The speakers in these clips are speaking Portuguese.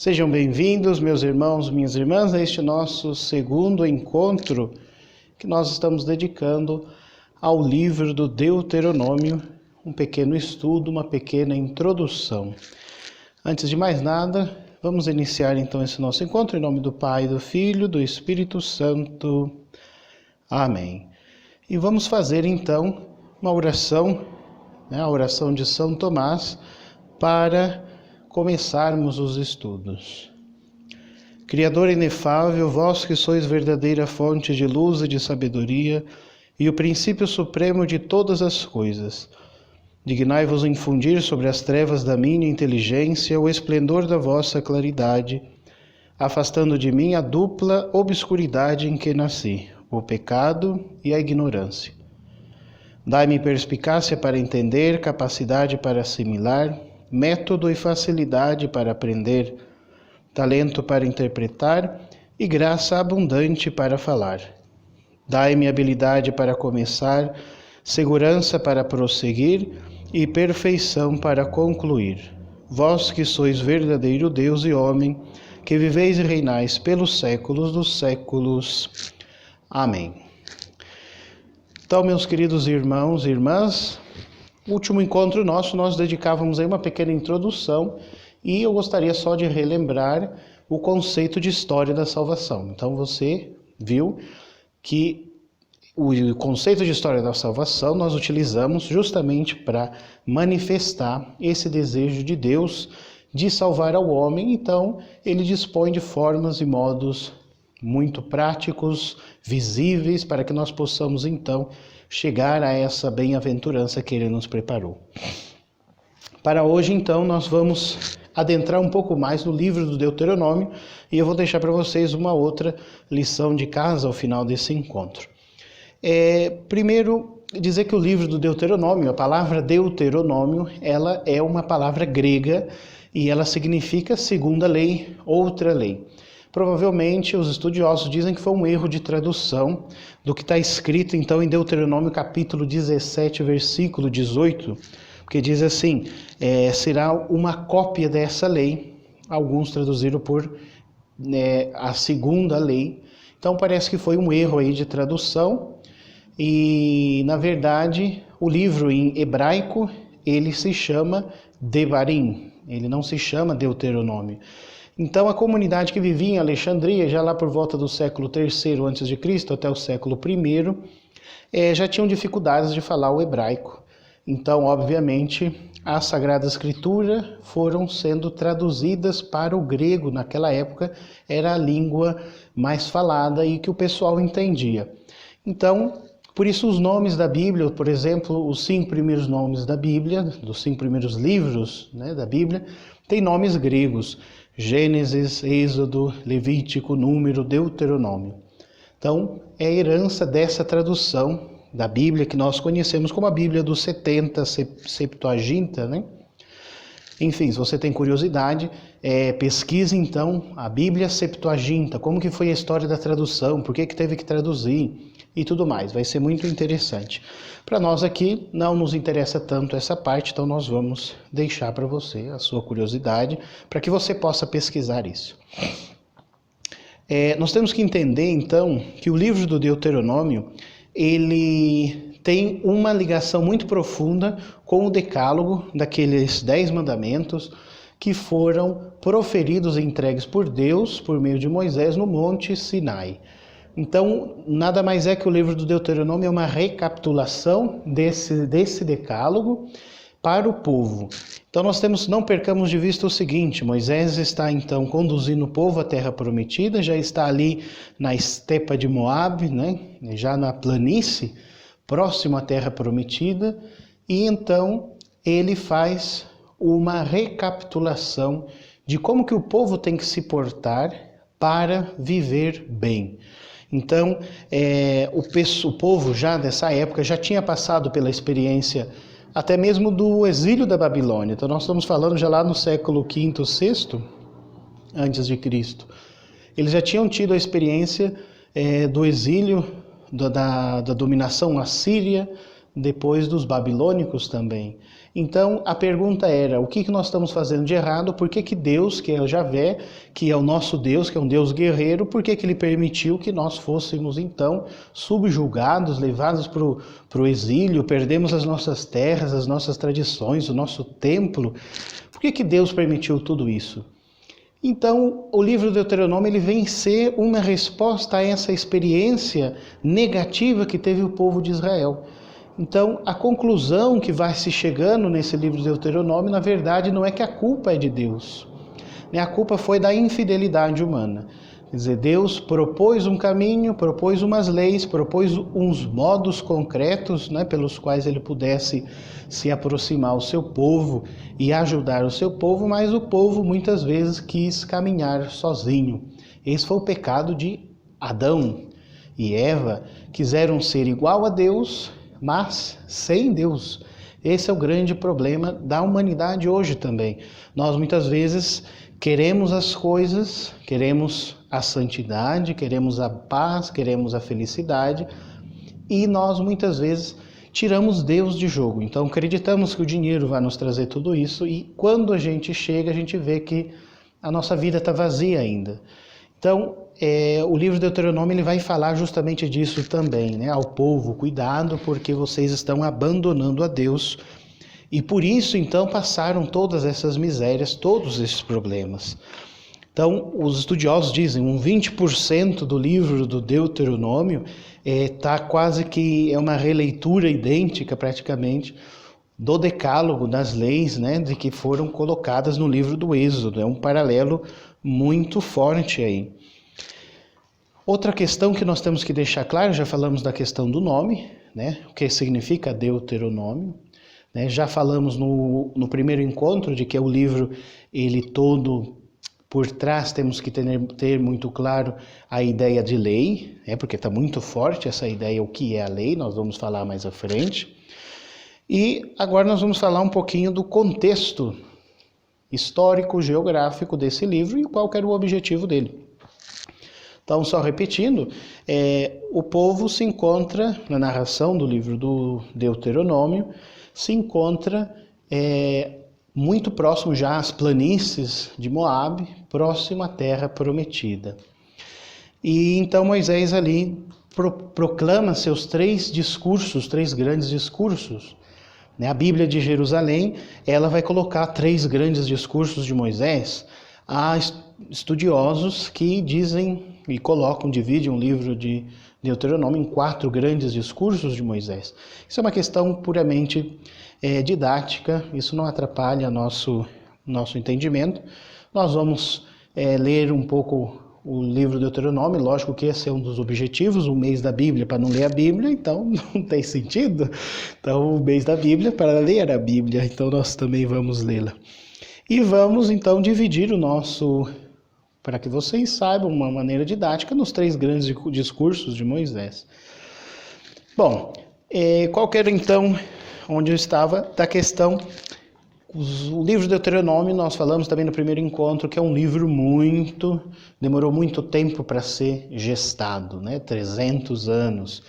Sejam bem-vindos, meus irmãos, minhas irmãs, a este nosso segundo encontro que nós estamos dedicando ao livro do Deuteronômio, um pequeno estudo, uma pequena introdução. Antes de mais nada, vamos iniciar então esse nosso encontro em nome do Pai, do Filho, do Espírito Santo. Amém. E vamos fazer então uma oração, a oração de São Tomás, para começarmos os estudos. Criador inefável, vós que sois verdadeira fonte de luz e de sabedoria e o princípio supremo de todas as coisas, dignai-vos infundir sobre as trevas da minha inteligência o esplendor da vossa claridade, afastando de mim a dupla obscuridade em que nasci, o pecado e a ignorância. Dai-me perspicácia para entender, capacidade para assimilar, método e facilidade para aprender, talento para interpretar e graça abundante para falar. Dai-me habilidade para começar, segurança para prosseguir e perfeição para concluir. Vós que sois verdadeiro Deus e homem, que viveis e reinais pelos séculos dos séculos. Amém. Então, meus queridos irmãos e irmãs, no último encontro nosso, nós dedicávamos aí uma pequena introdução e eu gostaria só de relembrar o conceito de história da salvação. Então você viu que o conceito de história da salvação nós utilizamos justamente para manifestar esse desejo de Deus de salvar ao homem. Então ele dispõe de formas e modos muito práticos, visíveis, para que nós possamos então chegar a essa bem-aventurança que Ele nos preparou. Para hoje, então, nós vamos adentrar um pouco mais no livro do Deuteronômio e eu vou deixar para vocês uma outra lição de casa ao final desse encontro. Primeiro, dizer que o livro do Deuteronômio, a palavra Deuteronômio, ela é uma palavra grega e ela significa segunda lei, outra lei. Provavelmente os estudiosos dizem que foi um erro de tradução do que está escrito então em Deuteronômio capítulo 17, versículo 18, porque diz assim, será uma cópia dessa lei, alguns traduziram por a segunda lei, então parece que foi um erro aí de tradução e na verdade o livro em hebraico ele se chama Devarim, ele não se chama Deuteronômio. Então a comunidade que vivia em Alexandria, já lá por volta do século III a.C. até o século I, já tinham dificuldades de falar o hebraico. Então, obviamente, a Sagrada Escritura foram sendo traduzidas para o grego. Naquela época era a língua mais falada e que o pessoal entendia. Então, por isso os nomes da Bíblia, por exemplo, os 5 primeiros nomes da Bíblia, dos 5 primeiros livros da Bíblia, têm nomes gregos. Gênesis, Êxodo, Levítico, Número, Deuteronômio. Então, é a herança dessa tradução da Bíblia que nós conhecemos como a Bíblia dos 70, Septuaginta, Enfim, se você tem curiosidade, pesquise então a Bíblia Septuaginta, como que foi a história da tradução, por que teve que traduzir e tudo mais. Vai ser muito interessante. Para nós aqui não nos interessa tanto essa parte, então nós vamos deixar para você a sua curiosidade, para que você possa pesquisar isso. Nós temos que entender então que o livro do Deuteronômio, ele tem uma ligação muito profunda com o decálogo daqueles 10 mandamentos que foram proferidos e entregues por Deus, por meio de Moisés, no Monte Sinai. Então, nada mais é que o livro do Deuteronômio é uma recapitulação desse decálogo para o povo. Então, não percamos de vista o seguinte, Moisés está então conduzindo o povo à terra prometida, já está ali na estepa de Moabe, já na planície, próximo à terra prometida, e então ele faz uma recapitulação de como que o povo tem que se portar para viver bem. Então, o povo já dessa época já tinha passado pela experiência até mesmo do exílio da Babilônia. Então, nós estamos falando já lá no século V, VI, antes de Cristo. Eles já tinham tido a experiência do exílio, da dominação assíria, depois dos babilônicos também. Então a pergunta era, o que nós estamos fazendo de errado? Por que Deus, que é o Javé, que é o nosso Deus, que é um Deus guerreiro, por que Ele permitiu que nós fôssemos então subjugados, levados para o exílio, perdemos as nossas terras, as nossas tradições, o nosso templo? Por que Deus permitiu tudo isso? Então, o livro do Deuteronômio ele vem ser uma resposta a essa experiência negativa que teve o povo de Israel. Então, a conclusão que vai se chegando nesse livro do Deuteronômio, na verdade, não é que a culpa é de Deus. A culpa foi da infidelidade humana. Quer dizer, Deus propôs um caminho, propôs umas leis, propôs uns modos concretos, pelos quais ele pudesse se aproximar ao seu povo e ajudar o seu povo, mas o povo muitas vezes quis caminhar sozinho. Esse foi o pecado de Adão e Eva, quiseram ser igual a Deus, mas sem Deus. Esse é o grande problema da humanidade hoje também. Nós muitas vezes queremos as coisas, queremos a santidade, queremos a paz, queremos a felicidade e nós muitas vezes tiramos Deus de jogo. Então acreditamos que o dinheiro vai nos trazer tudo isso e quando a gente chega a gente vê que a nossa vida está vazia ainda. Então o livro de Deuteronômio ele vai falar justamente disso também, ao povo, cuidado porque vocês estão abandonando a Deus. E por isso, então, passaram todas essas misérias, todos esses problemas. Então, os estudiosos dizem, 20% do livro do Deuteronômio está quase que é uma releitura idêntica, praticamente, do decálogo, das leis, de que foram colocadas no livro do Êxodo. É um paralelo muito forte aí. Outra questão que nós temos que deixar claro, já falamos da questão do nome, o que significa Deuteronômio. Já falamos no primeiro encontro de que o livro, ele todo por trás temos que ter muito claro a ideia de lei, porque está muito forte essa ideia, o que é a lei, nós vamos falar mais à frente. E agora nós vamos falar um pouquinho do contexto histórico, geográfico desse livro e qual que era o objetivo dele. Então, só repetindo, o povo se encontra, na narração do livro do Deuteronômio, se encontra muito próximo já às planícies de Moabe, próximo à terra prometida. E então Moisés ali proclama seus três grandes discursos. A Bíblia de Jerusalém, ela vai colocar 3 grandes discursos de Moisés. Há estudiosos que dizem e dividem o livro de Deuteronômio em 4 grandes discursos de Moisés. Isso é uma questão puramente didática, isso não atrapalha nosso entendimento. Nós vamos ler um pouco o livro de Deuteronômio, lógico que esse é um dos objetivos, o mês da Bíblia para não ler a Bíblia, então não tem sentido. Então o mês da Bíblia para ler a Bíblia, então nós também vamos lê-la. E vamos então dividir para que vocês saibam uma maneira didática, nos 3 grandes discursos de Moisés. Bom, qual que era então, onde eu estava, da questão, o livro de Deuteronômio, nós falamos também no primeiro encontro, que é um livro demorou muito tempo para ser gestado, 300 anos,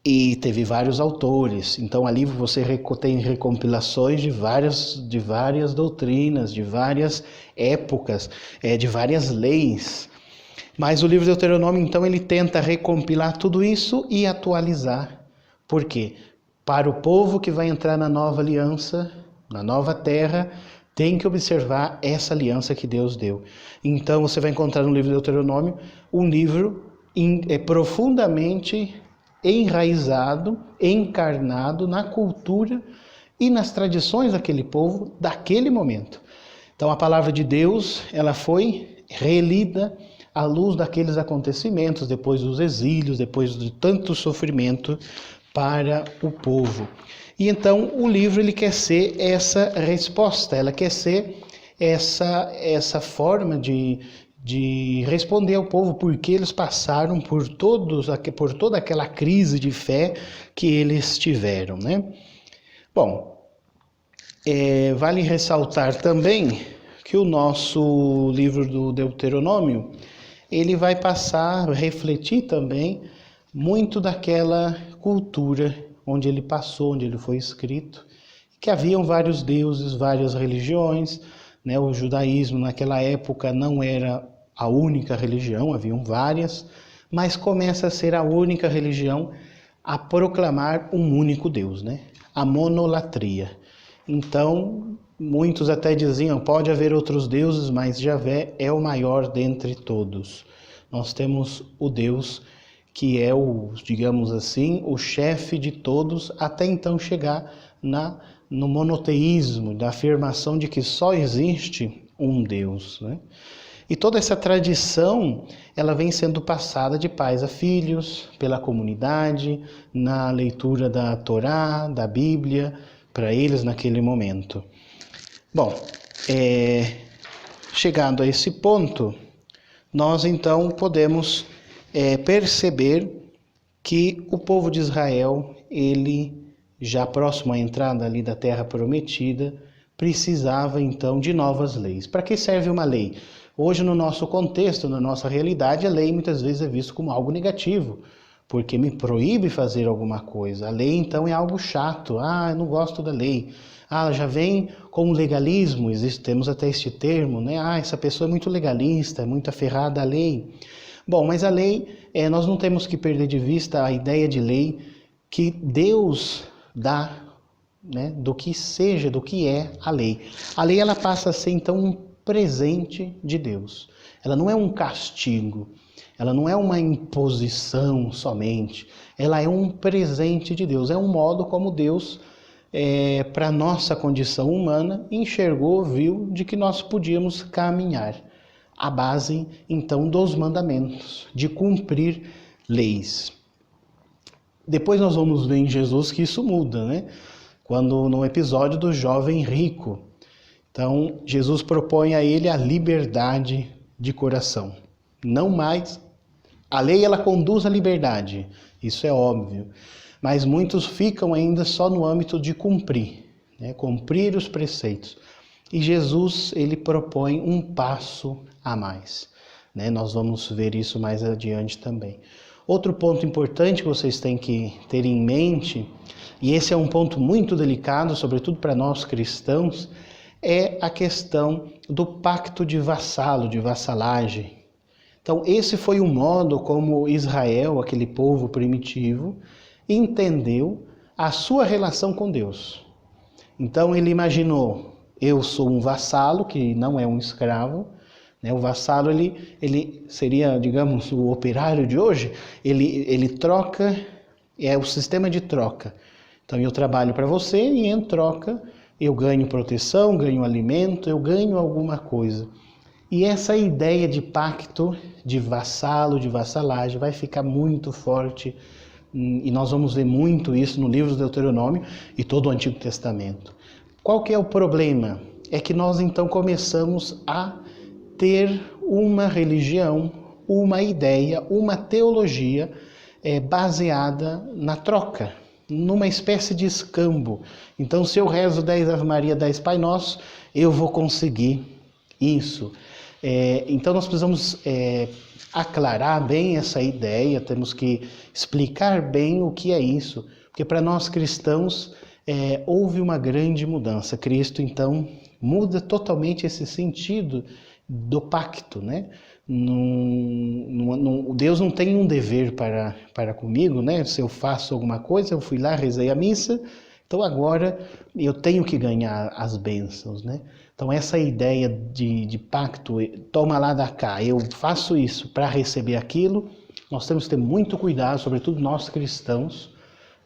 e teve vários autores, então ali você tem recompilações de várias doutrinas, de várias épocas, de várias leis, mas o livro de Deuteronômio então ele tenta recompilar tudo isso e atualizar. Por quê? Para o povo que vai entrar na nova aliança, na nova terra, tem que observar essa aliança que Deus deu. Então você vai encontrar no livro de Deuteronômio um livro profundamente enraizado, encarnado na cultura e nas tradições daquele povo, daquele momento. Então a palavra de Deus, ela foi relida à luz daqueles acontecimentos, depois dos exílios, depois de tanto sofrimento para o povo. E então o livro ele quer ser essa resposta, ela quer ser essa forma de responder ao povo porque eles passaram por toda aquela crise de fé que eles tiveram, Bom, vale ressaltar também que o nosso livro do Deuteronômio, ele vai passar a refletir também muito daquela cultura onde ele passou, onde ele foi escrito, que haviam vários deuses, várias religiões, né? O judaísmo naquela época não era a única religião, haviam várias, mas começa a ser a única religião a proclamar um único Deus, né? A monolatria. Então, muitos até diziam, pode haver outros deuses, mas Javé é o maior dentre todos. Nós temos o Deus que é o, digamos assim, o chefe de todos, até então chegar no monoteísmo, da afirmação de que só existe um Deus, né? E toda essa tradição, ela vem sendo passada de pais a filhos, pela comunidade, na leitura da Torá, da Bíblia, para eles naquele momento. Bom, chegando a esse ponto, nós então podemos perceber que o povo de Israel, ele já próximo à entrada ali da Terra Prometida, precisava então de novas leis. Para que serve uma lei? Hoje, no nosso contexto, na nossa realidade, a lei muitas vezes é vista como algo negativo, porque me proíbe fazer alguma coisa. A lei, então, é algo chato. Eu não gosto da lei. Já vem com legalismo, temos até este termo, né? Essa pessoa é muito legalista, é muito aferrada à lei. Bom, mas a lei, nós não temos que perder de vista a ideia de lei que Deus dá, né, do que é a lei. A lei, ela passa a ser então um presente de Deus. Ela não é um castigo, ela não é uma imposição somente, ela é um presente de Deus, é um modo como Deus, para a nossa condição humana, enxergou, viu, de que nós podíamos caminhar. A base, então, dos mandamentos, de cumprir leis. Depois nós vamos ver em Jesus que isso muda, né? Quando no episódio do jovem rico, então Jesus propõe a ele a liberdade de coração. Não mais, a lei ela conduz à liberdade, isso é óbvio, mas muitos ficam ainda só no âmbito de cumprir, né? Cumprir os preceitos. E Jesus, ele propõe um passo a mais, né? Nós vamos ver isso mais adiante também. Outro ponto importante que vocês têm que ter em mente, e esse é um ponto muito delicado, sobretudo para nós cristãos, é a questão do pacto de vassalo, de vassalagem. Então, esse foi o modo como Israel, aquele povo primitivo, entendeu a sua relação com Deus. Então, ele imaginou, eu sou um vassalo, que não é um escravo, né? O vassalo, ele seria, digamos, o operário de hoje, ele troca, é o sistema de troca. Então, eu trabalho para você e em troca eu ganho proteção, ganho alimento, eu ganho alguma coisa. E essa ideia de pacto, de vassalo, de vassalagem, vai ficar muito forte, e nós vamos ver muito isso no livro do Deuteronômio e todo o Antigo Testamento. Qual que é o problema? É que nós então começamos a ter uma religião, uma ideia, uma teologia baseada na troca, numa espécie de escambo. Então, se eu rezo 10 Ave Maria, 10 Pai Nosso, eu vou conseguir isso. Então, nós precisamos aclarar bem essa ideia, temos que explicar bem o que é isso, porque para nós cristãos houve uma grande mudança. Cristo, então, muda totalmente esse sentido do pacto, né? Deus não tem um dever para comigo, né? Se eu faço alguma coisa, eu fui lá, rezei a missa, então agora eu tenho que ganhar as bênçãos, né? Então essa ideia de pacto, toma lá da cá, eu faço isso para receber aquilo, nós temos que ter muito cuidado, sobretudo nós cristãos,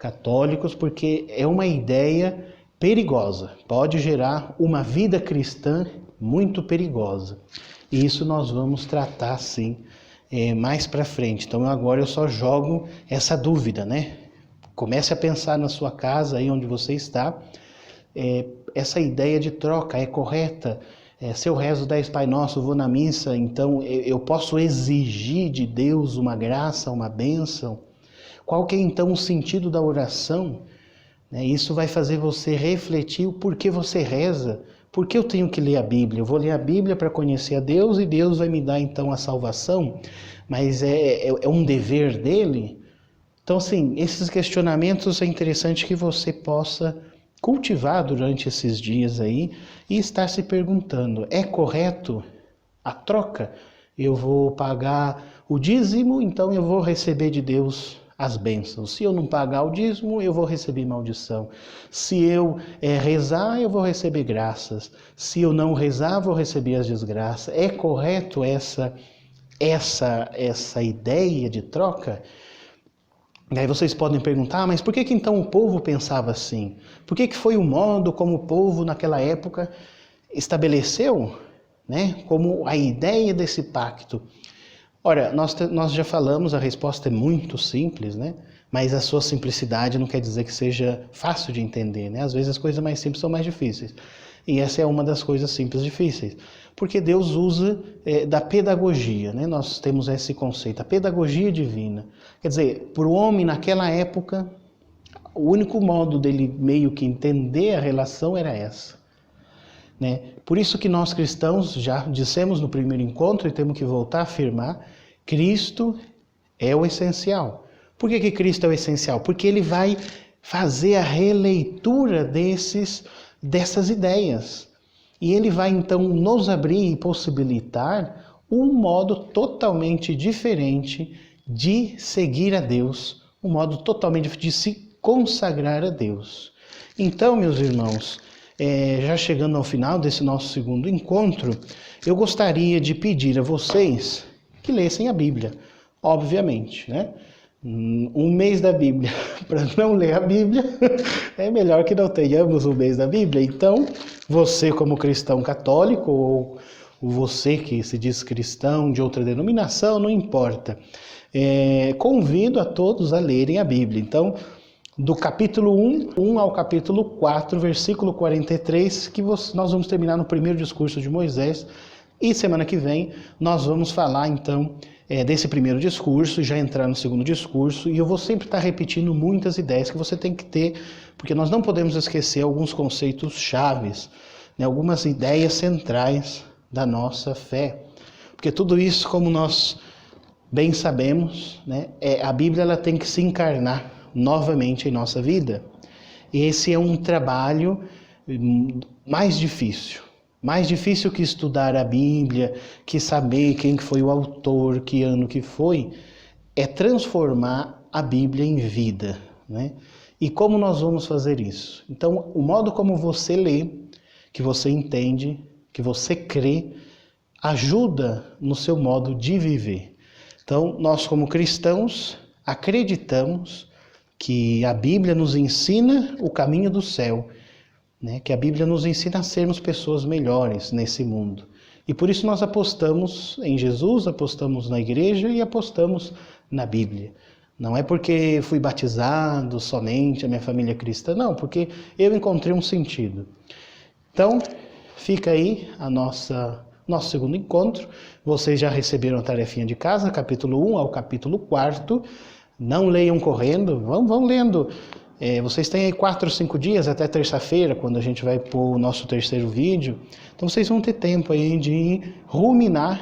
católicos, porque é uma ideia perigosa, pode gerar uma vida cristã muito perigosa. E isso nós vamos tratar, sim, mais para frente. Então agora eu só jogo essa dúvida, né? Comece a pensar na sua casa, aí onde você está, essa ideia de troca é correta? Se eu rezo 10 Pai Nosso, vou na missa, então eu posso exigir de Deus uma graça, uma bênção? Qual que é então o sentido da oração? Isso vai fazer você refletir o porquê você reza. Por que eu tenho que ler a Bíblia? Eu vou ler a Bíblia para conhecer a Deus e Deus vai me dar então a salvação, mas é um dever dele? Então, assim, esses questionamentos é interessante que você possa cultivar durante esses dias aí e estar se perguntando: é correto a troca? Eu vou pagar o dízimo, então eu vou receber de Deus as bênçãos. Se eu não pagar o dízimo, eu vou receber maldição. Se eu rezar, eu vou receber graças. Se eu não rezar, vou receber as desgraças. É correto essa ideia de troca? E aí vocês podem perguntar, mas por que então o povo pensava assim? Por que foi o modo como o povo naquela época estabeleceu, né, como a ideia desse pacto? Ora, nós já falamos, a resposta é muito simples, né? Mas a sua simplicidade não quer dizer que seja fácil de entender, né? Às vezes as coisas mais simples são mais difíceis. E essa é uma das coisas simples difíceis. Porque Deus usa da pedagogia, né? Nós temos esse conceito, a pedagogia divina. Quer dizer, para o homem naquela época, o único modo dele meio que entender a relação era essa. Né? Por isso que nós cristãos, já dissemos no primeiro encontro e temos que voltar a afirmar, Cristo é o essencial. Por que Cristo é o essencial? Porque ele vai fazer a releitura dessas ideias. E ele vai então nos abrir e possibilitar um modo totalmente diferente de seguir a Deus, um modo totalmente diferente de se consagrar a Deus. Então, meus irmãos, já chegando ao final desse nosso segundo encontro, eu gostaria de pedir a vocês que lessem a Bíblia, obviamente, né? Um mês da Bíblia para não ler a Bíblia, é melhor que não tenhamos um mês da Bíblia. Então, você como cristão católico ou você que se diz cristão de outra denominação, não importa. Convido a todos a lerem a Bíblia. Então, do capítulo 1 ao capítulo 4, versículo 43, que nós vamos terminar no primeiro discurso de Moisés. E semana que vem nós vamos falar então desse primeiro discurso, já entrar no segundo discurso, e eu vou sempre estar repetindo muitas ideias que você tem que ter, porque nós não podemos esquecer alguns conceitos chaves, né, algumas ideias centrais da nossa fé. Porque tudo isso, como nós bem sabemos, né, a Bíblia ela tem que se encarnar novamente em nossa vida. E esse é um trabalho mais difícil que estudar a Bíblia, que saber quem foi o autor, que ano que foi, é transformar a Bíblia em vida, né? E como nós vamos fazer isso? Então, o modo como você lê, que você entende, que você crê, ajuda no seu modo de viver. Então, nós como cristãos acreditamos que a Bíblia nos ensina o caminho do céu, né? Que a Bíblia nos ensina a sermos pessoas melhores nesse mundo. E por isso nós apostamos em Jesus, apostamos na igreja e apostamos na Bíblia. Não é porque fui batizado somente, a minha família é cristã, não, porque eu encontrei um sentido. Então, fica aí nosso segundo encontro. Vocês já receberam a tarefinha de casa, capítulo 1 ao capítulo 4. Não leiam correndo, vão lendo. Vocês têm aí 4 ou 5 dias até terça-feira, quando a gente vai pôr o nosso terceiro vídeo. Então vocês vão ter tempo aí de ruminar,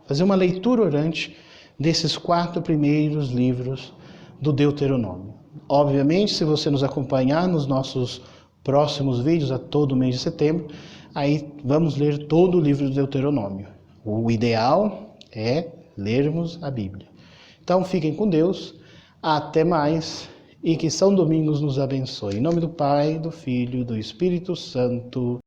fazer uma leitura orante desses 4 primeiros livros do Deuteronômio. Obviamente, se você nos acompanhar nos nossos próximos vídeos, a todo mês de setembro, aí vamos ler todo o livro do Deuteronômio. O ideal é lermos a Bíblia. Então fiquem com Deus. Até mais e que São Domingos nos abençoe. Em nome do Pai, do Filho e do Espírito Santo.